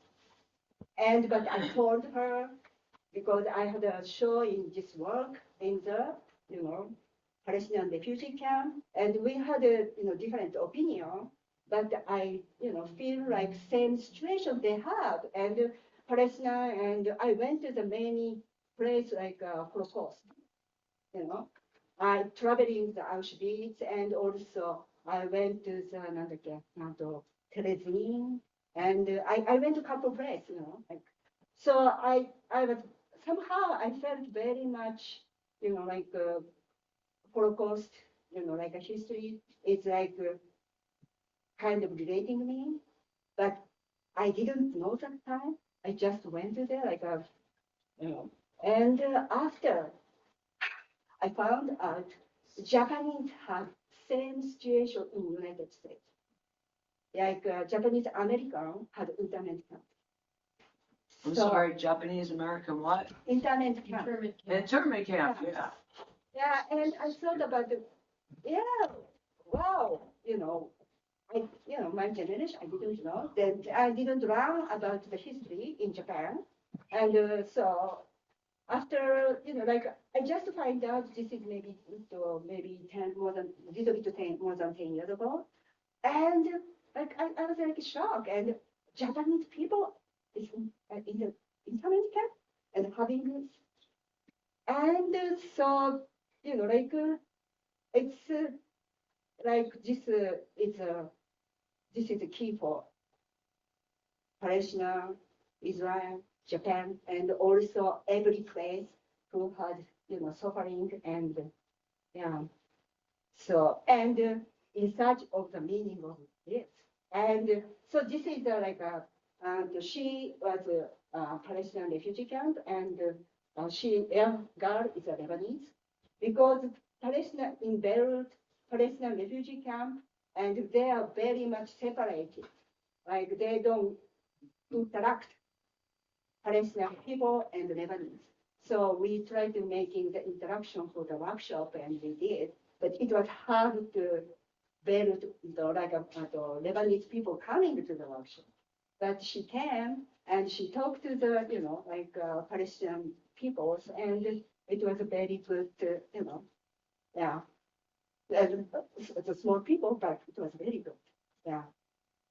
But I told her, because I had a show in this work in the Palestinian refugee camp, and we had a different opinion, but I feel like same situation they have, and Palestine, and I went to the many places like Holocaust, I traveling the Auschwitz, and also I went to the Terezin, and I went to a couple of places, so I was somehow I felt very much, Holocaust, like a history. It's like kind of relating me, but I didn't know that time. I just went to there and after I found out Japanese had same situation in United States. Like Japanese American had internment camp. I'm sorry, Japanese American what? Internment camp. Internment camp, yeah. Yeah, and I thought about wow, my generation, I didn't know. Then I didn't learn about the history in Japan. And so after, I just find out this is maybe 10, more than 10 years ago. And I was like shocked. And Japanese people is in the internment camp and having this. And so, it's like this is the key for Palestine, Israel, Japan, and also every place who had, suffering and, So, and in search of the meaning of this. And so this is and she was a Palestinian refugee camp, and girl is a Lebanese, because Palestine in Beirut, Palestinian refugee camp, and they are very much separated. Like they don't interact, Palestinian people and Lebanese. So we tried to making the interaction for the workshop, and we did, but it was hard to Beirut, the Lebanese people coming to the workshop. But she came and she talked to the, Palestinian peoples, and it was a very good, And the small people, but it was very good. Yeah.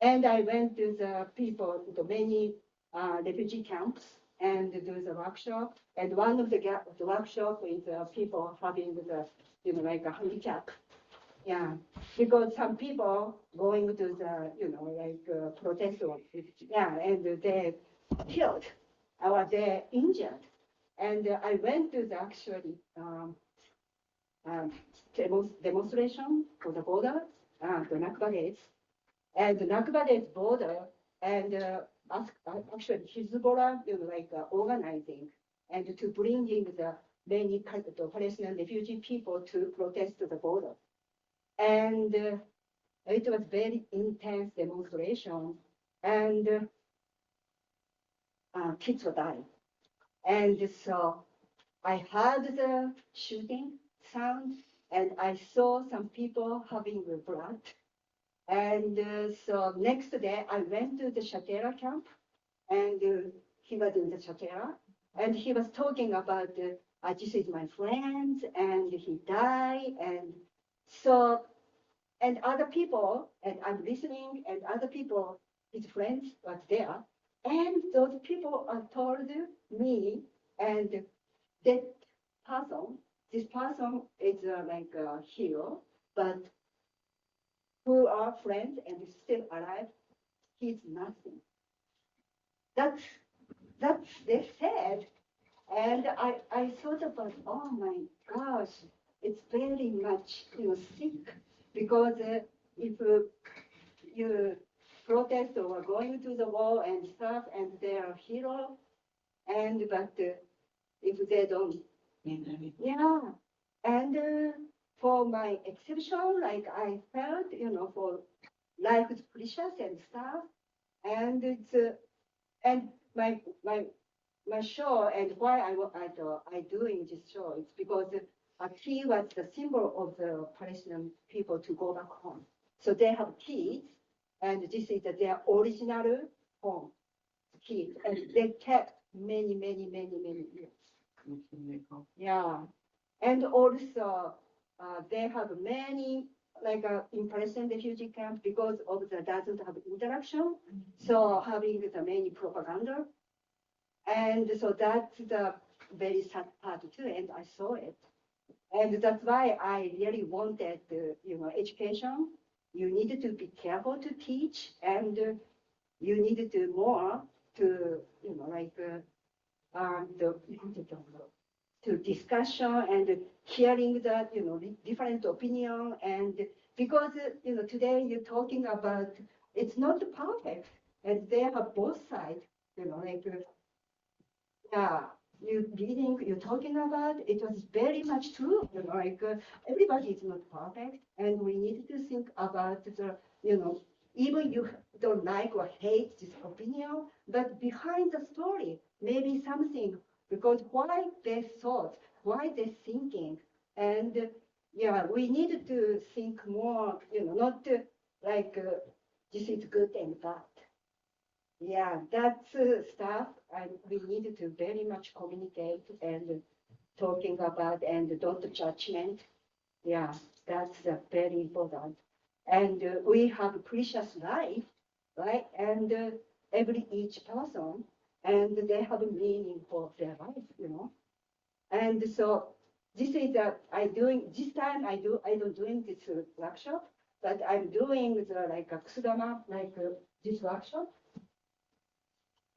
And I went to the people, to many refugee camps and do the workshop. And one of the workshop is people having the, like a handicap. Yeah, because some people going to the, like protest or, yeah, and they killed or they injured. And I went to the actually um, demonstration for the border, the Nakba Days, and the Nakba Days border, and actually Hezbollah, like organizing and to bring in the many the Palestinian refugee people to protest the border. And it was very intense demonstration, and kids were dying. And so I heard the shooting sound, and I saw some people having the blood. And so next day I went to the Shatera camp, and he was in the Shatera, and he was talking about this is my friend, and he died, and so and other people, and I'm listening, and other people, his friends was there, and those people told me, and that person, this person is like a hero, but who are friends and is still alive, he's nothing. That's they said, and I thought about, oh my gosh, it's very much sick because if you protest or going to the war and stuff, and they are hero, and but if they don't, yeah, and for my exhibition, like I felt, for life is precious and stuff, and it's and my show and why I doing this show is because a key was the symbol of the Palestinian people to go back home. So they have kids, and this is their original home, kids, and they kept many years. Yeah, and also they have many like in Palestinian refugee camp because of the doesn't have interaction, so having the many propaganda. And so that's the very sad part too, and I saw it. And that's why I really wanted, education. You needed to be careful to teach, and you needed to more to, like, to discussion and hearing that, different opinion. And because, today you're talking about, it's not perfect, and they have both sides, like, yeah, you're talking about, it was very much true, like everybody is not perfect, and we need to think about the, even you don't like or hate this opinion, but behind the story, maybe something, because why they thought, why they thinking, and yeah, we need to think more, not like this is good and bad. Yeah, that's stuff and we needed to very much communicate and talking about and don't judgment. Yeah, that's very important. And we have precious life, right? And each person, and they have a meaning for their life. And so this is this time I don't doing this workshop, but I'm doing the like a Kusudama, like this workshop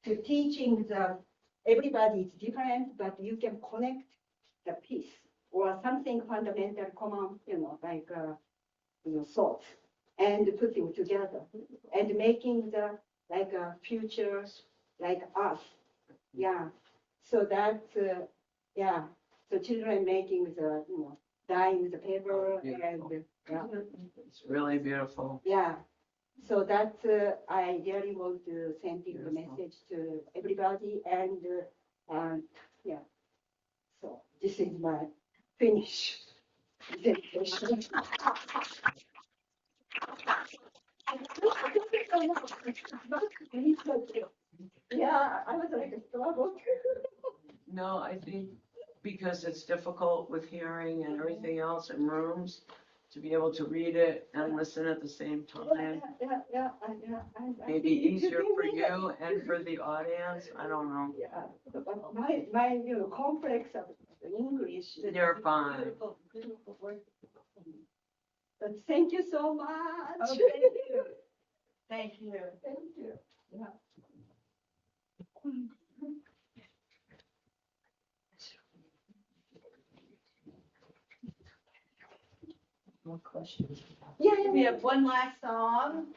to teaching the everybody is different, but you can connect the piece or something fundamental common, like thoughts and putting together and making the like a future like us. Yeah. So that's yeah. So children making the dyeing the paper and yeah. It's really beautiful. Yeah. So that's, I really want to send you the message to everybody and, yeah. So this is my finish. Yeah, I was like a struggle. No, I think because it's difficult with hearing and everything else in rooms, to be able to read it and listen at the same time. Yeah. Maybe easier for you and for the audience, I don't know. Yeah, but my complex of English. You're fine. Beautiful word. But thank you so much. Oh, thank you. Thank you. Thank you. Yeah. More questions? We have one last song,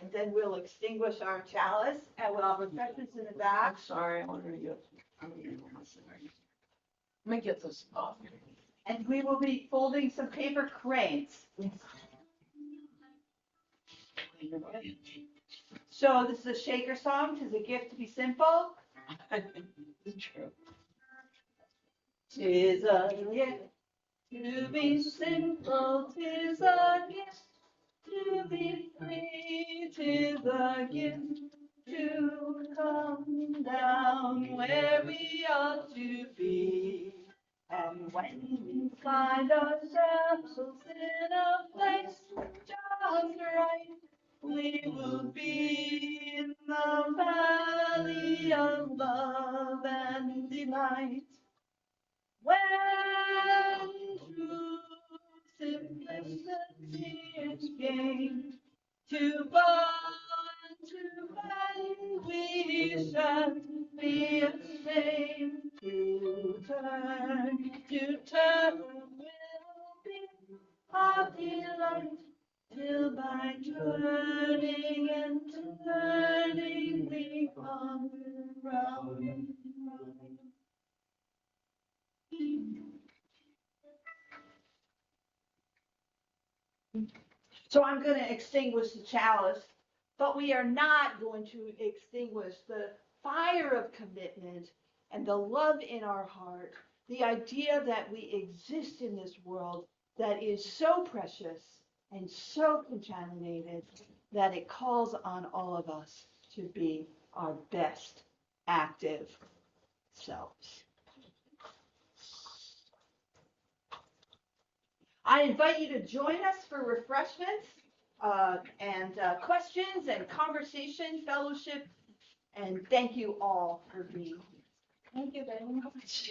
and then we'll extinguish our chalice, and we'll have refreshments in the back. I'm sorry, I wanted to get. Let me get this off. And we will be folding some paper cranes. So this is a shaker song, 'tis a gift to be simple. It's true. 'Tis a gift to be simple, 'tis a gift to be free, 'tis a gift to come down where we ought to be. And when we find ourselves in a place just right, we will be in the valley of love and delight. When true simplicity is gained, to bond, to bend, we shan't be ashamed to turn will be our delight, till by turning and turning we come round. So I'm going to extinguish the chalice, but we are not going to extinguish the fire of commitment and the love in our heart, the idea that we exist in this world that is so precious and so contaminated that it calls on all of us to be our best active selves. I invite you to join us for refreshments and questions and conversation, fellowship, and thank you all for being here. Thank you very much.